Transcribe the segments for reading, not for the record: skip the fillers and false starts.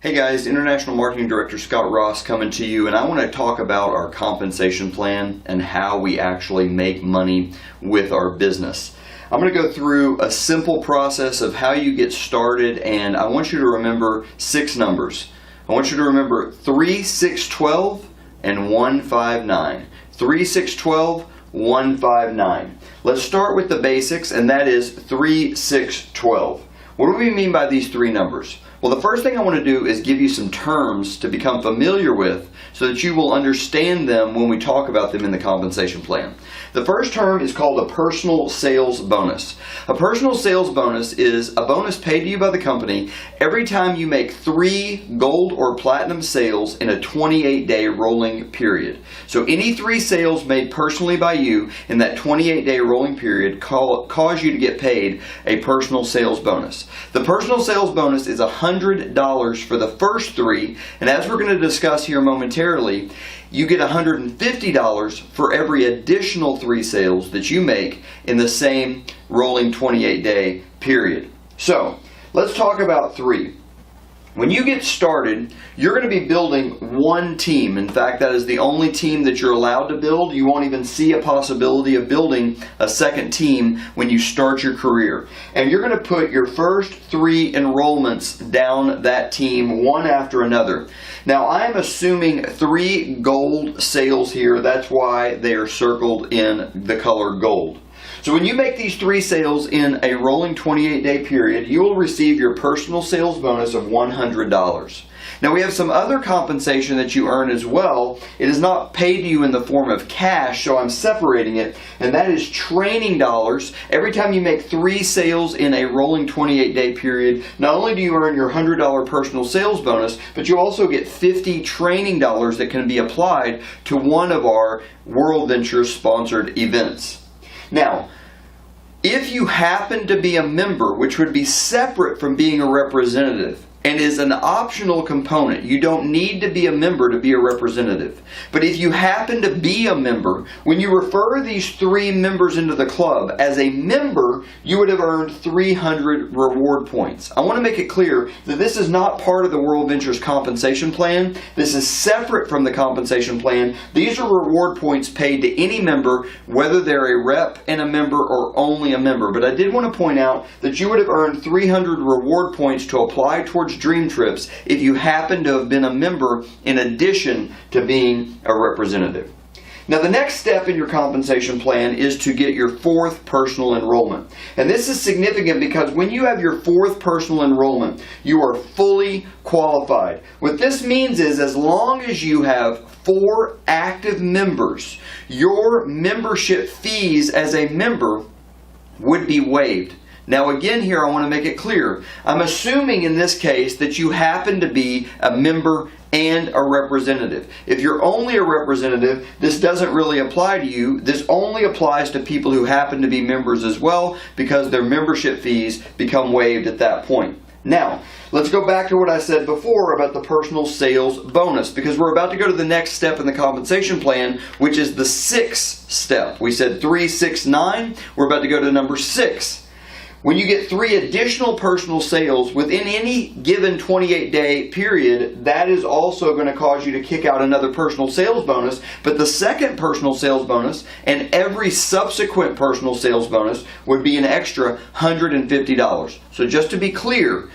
Hey guys, International Marketing Director Scott Ross coming to you, and I want to talk about our compensation plan and how we actually make money with our business. I'm going to go through a simple process of how you get started, and I want you to remember 6 numbers. I want you to remember 3, 6, 12 and 1, 5, 9. 3, 6, 12, 1, 5, 9. Let's start with the basics, and that is 3, 6, 12. What do we mean by these 3 numbers? Well, the first thing I want to do is give you some terms to become familiar with so that you will understand them when we talk about them in the compensation plan. The first term is called a personal sales bonus. A personal sales bonus is a bonus paid to you by the company every time you make 3 gold or platinum sales in a 28-day rolling period. So any 3 sales made personally by you in that 28-day rolling period cause you to get paid a personal sales bonus. The personal sales bonus is $100 for the first 3, and as we're going to discuss here momentarily, you get $150 for every additional 3 sales that you make in the same rolling 28-day period. So, let's talk about 3. When you get started, you're going to be building one team. In fact, that is the only team that you're allowed to build. You won't even see a possibility of building a second team when you start your career. And you're going to put your first 3 enrollments down that team one after another. Now, I'm assuming 3 gold sales here. That's why they are circled in the color gold. So when you make these 3 sales in a rolling 28-day period, you will receive your personal sales bonus of $100. Now we have some other compensation that you earn as well. It is not paid to you in the form of cash, so I'm separating it, and that is training dollars. Every time you make 3 sales in a rolling 28-day period, not only do you earn your $100 personal sales bonus, but you also get 50 training dollars that can be applied to one of our World Ventures sponsored events. Now, if you happen to be a member, which would be separate from being a representative, and is an optional component. You don't need to be a member to be a representative. But if you happen to be a member, when you refer these 3 members into the club, as a member, you would have earned 300 reward points. I want to make it clear that this is not part of the World Ventures compensation plan. This is separate from the compensation plan. These are reward points paid to any member, whether they're a rep and a member or only a member. But I did want to point out that you would have earned 300 reward points to apply towards dream trips if you happen to have been a member in addition to being a representative. Now the next step in your compensation plan is to get your 4th personal enrollment. And this is significant because when you have your 4th personal enrollment, you are fully qualified. What this means is as long as you have 4 active members, your membership fees as a member would be waived. Now again here I want to make it clear, I'm assuming in this case that you happen to be a member and a representative. If you're only a representative, this doesn't really apply to you. This only applies to people who happen to be members as well because their membership fees become waived at that point. Now, let's go back to what I said before about the personal sales bonus because we're about to go to the next step in the compensation plan, which is the 6th step. We said 3, 6, 9. We're about to go to number 6. When you get 3 additional personal sales within any given 28-day period, that is also going to cause you to kick out another personal sales bonus. But the second personal sales bonus and every subsequent personal sales bonus would be an extra $150. So just to be clear,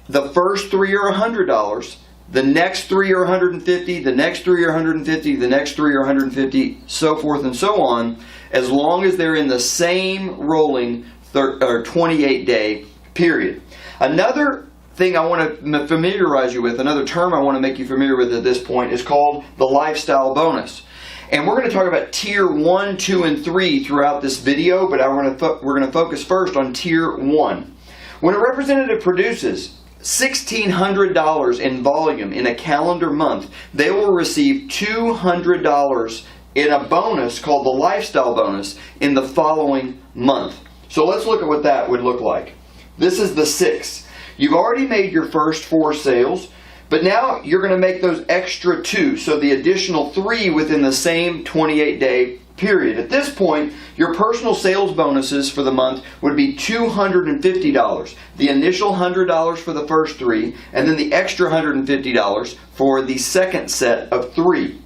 the first 3 are $100. The next 3 are $150. The next 3 are $150. The next 3 are $150. So forth and so on, as long as they're in the same rolling 28-day period. Another thing I want to familiarize you with, another term I want to make you familiar with at this point is called the lifestyle bonus. And we're going to talk about tier 1, 2, and 3 throughout this video, but we're going to focus first on tier 1. When a representative produces $1,600 in volume in a calendar month, they will receive $200 in a bonus called the lifestyle bonus in the following month. So let's look at what that would look like. This is the 6th. You've already made your first 4 sales, but now you're going to make those extra 2, so the additional 3 within the same 28-day period. At this point, your personal sales bonuses for the month would be $250. The initial $100 for the first 3, and then the extra $150 for the second set of 3.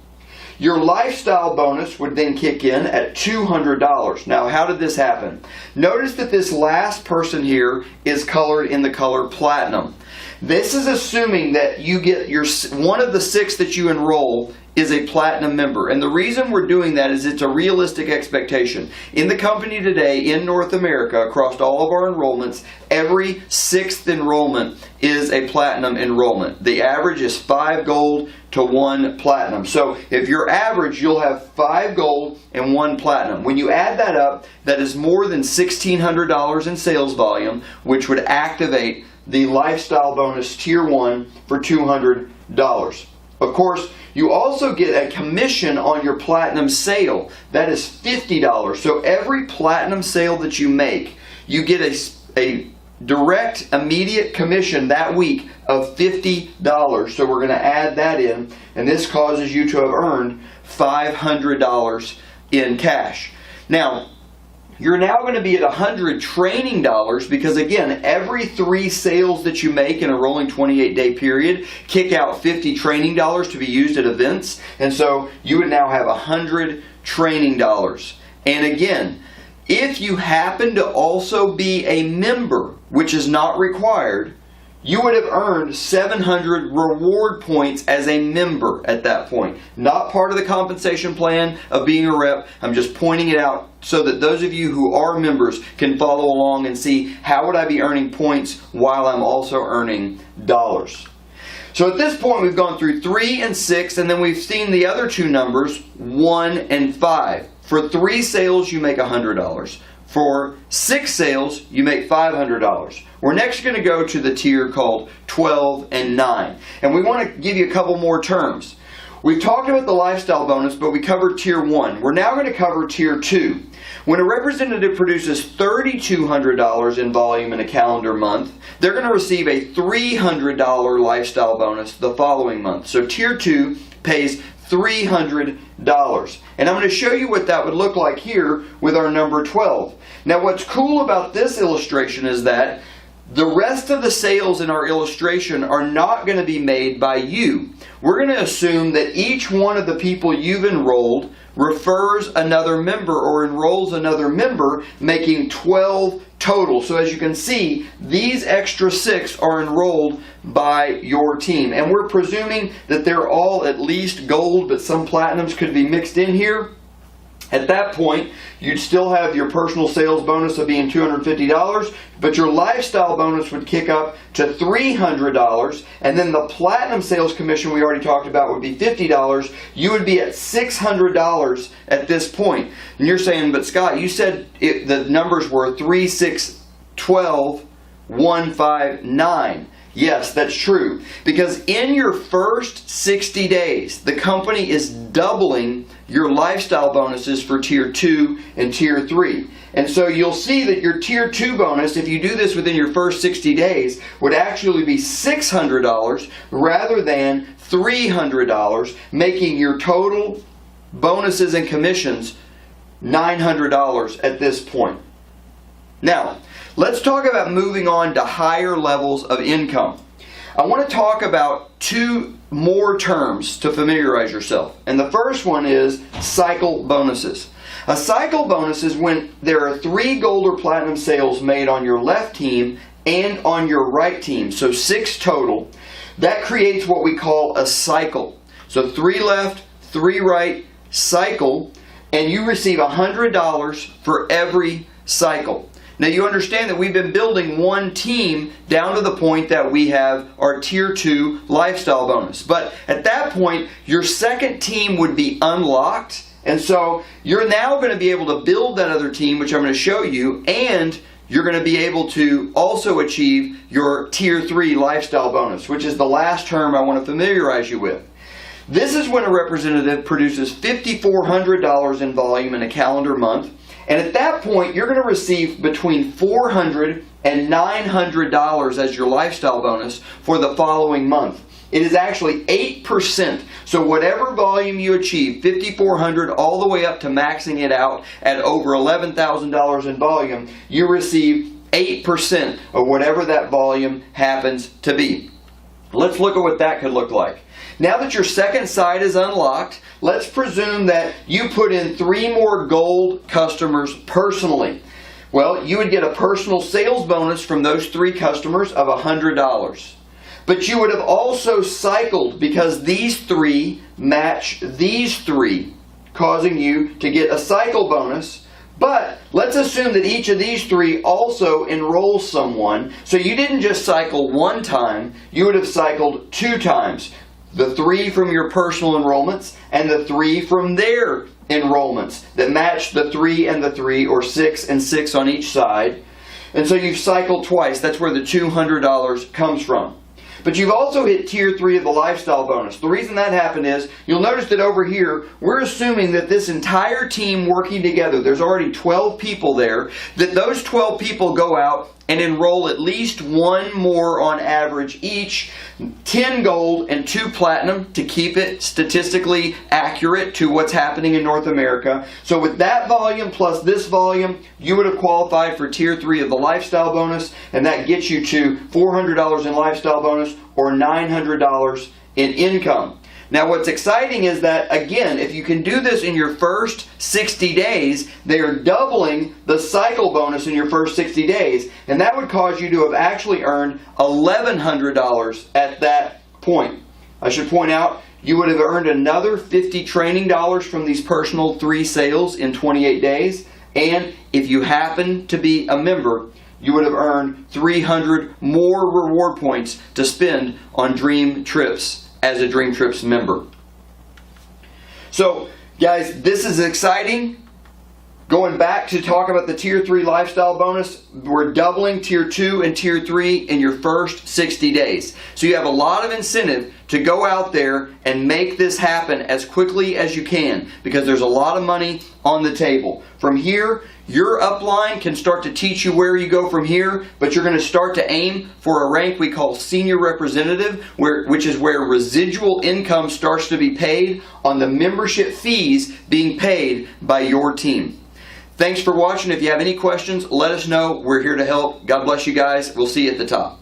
Your lifestyle bonus would then kick in at $200. Now, how did this happen? Notice that this last person here is colored in the color platinum. This is assuming that you get one of the 6 that you enroll is a platinum member. And the reason we're doing that is it's a realistic expectation. In the company today, in North America, across all of our enrollments, every 6th enrollment is a platinum enrollment. The average is 5 gold to 1 platinum. So if you're average, you'll have 5 gold and 1 platinum. When you add that up, that is more than $1,600 in sales volume, which would activate the lifestyle bonus tier 1 for $200. Of course, you also get a commission on your platinum sale. That is $50. So every platinum sale that you make, you get a direct, immediate commission that week of $50. So we're going to add that in, and this causes you to have earned $500 in cash. Now, you're now going to be at $100 training dollars because, again, every 3 sales that you make in a rolling 28-day period kick out $50 training dollars to be used at events. And so you would now have $100 training dollars. And again, if you happen to also be a member, which is not required, you would have earned 700 reward points as a member at that point. Not part of the compensation plan of being a rep. I'm just pointing it out so that those of you who are members can follow along and see how would I be earning points while I'm also earning dollars. So at this point we've gone through 3 and 6, and then we've seen the other 2 numbers, 1 and 5. For 3 sales you make $100. For 6 sales, you make $500. We're next going to go to the tier called 12 and 9. And we want to give you a couple more terms. We've talked about the lifestyle bonus, but we covered tier 1. We're now going to cover tier 2. When a representative produces $3,200 in volume in a calendar month, they're going to receive a $300 lifestyle bonus the following month. So tier 2 pays $300. And I'm going to show you what that would look like here with our number 12. Now what's cool about this illustration is that the rest of the sales in our illustration are not going to be made by you. We're going to assume that each one of the people you've enrolled refers another member or enrolls another member, making 12 total. So as you can see, these extra 6 are enrolled by your team. And we're presuming that they're all at least gold, but some platinums could be mixed in here. At that point, you'd still have your personal sales bonus of being $250, but your lifestyle bonus would kick up to $300, and then the platinum sales commission we already talked about would be $50. You would be at $600 at this point. And you're saying, but Scott, you said the numbers were 3, 6, 12, 1, 5, 9. Yes, that's true. Because in your first 60 days, the company is doubling your lifestyle bonuses for Tier 2 and Tier 3. And so you'll see that your Tier 2 bonus, if you do this within your first 60 days, would actually be $600 rather than $300, making your total bonuses and commissions $900 at this point. Now, let's talk about moving on to higher levels of income. I want to talk about 2 more terms to familiarize yourself. And the first one is cycle bonuses. A cycle bonus is when there are 3 gold or platinum sales made on your left team and on your right team. So 6 total. That creates what we call a cycle. So 3 left, 3 right, cycle, and you receive $100 for every cycle. Now you understand that we've been building one team down to the point that we have our Tier 2 lifestyle bonus. But at that point, your second team would be unlocked. And so you're now going to be able to build that other team, which I'm going to show you, and you're going to be able to also achieve your Tier 3 lifestyle bonus, which is the last term I want to familiarize you with. This is when a representative produces $5,400 in volume in a calendar month. And at that point, you're going to receive between $400 and $900 as your lifestyle bonus for the following month. It is actually 8%. So whatever volume you achieve, $5,400 all the way up to maxing it out at over $11,000 in volume, you receive 8% of whatever that volume happens to be. Let's look at what that could look like. Now that your second site is unlocked, let's presume that you put in 3 more gold customers personally. Well, you would get a personal sales bonus from those 3 customers of $100. But you would have also cycled, because these 3 match these 3, causing you to get a cycle bonus. But let's assume that each of these 3 also enrolls someone. So you didn't just cycle 1 time, you would have cycled 2 times. The 3 from your personal enrollments and the 3 from their enrollments that match the 3 and the 3, or 6 and 6 on each side. And so you've cycled twice. That's where the $200 comes from. But you've also hit tier 3 of the lifestyle bonus. The reason that happened is, you'll notice that over here, we're assuming that this entire team working together, there's already 12 people there, that those 12 people go out and enroll at least 1 more on average each, 10 gold and 2 platinum to keep it statistically accurate to what's happening in North America. So with that volume plus this volume, you would have qualified for tier 3 of the lifestyle bonus, and that gets you to $400 in lifestyle bonus or $900 in income. Now what's exciting is that, again, if you can do this in your first 60 days, they are doubling the cycle bonus in your first 60 days, and that would cause you to have actually earned $1,100 at that point. I should point out, you would have earned another $50 training dollars from these personal 3 sales in 28 days, and if you happen to be a member, you would have earned 300 more reward points to spend on Dream Trips as a Dream Trips member. So, guys, this is exciting. Going back to talk about the Tier 3 lifestyle bonus, we're doubling Tier 2 and Tier 3 in your first 60 days. So you have a lot of incentive to go out there and make this happen as quickly as you can, because there's a lot of money on the table. From here, your upline can start to teach you where you go from here, but you're going to start to aim for a rank we call senior representative, which is where residual income starts to be paid on the membership fees being paid by your team. Thanks for watching. If you have any questions, let us know. We're here to help. God bless you guys. We'll see you at the top.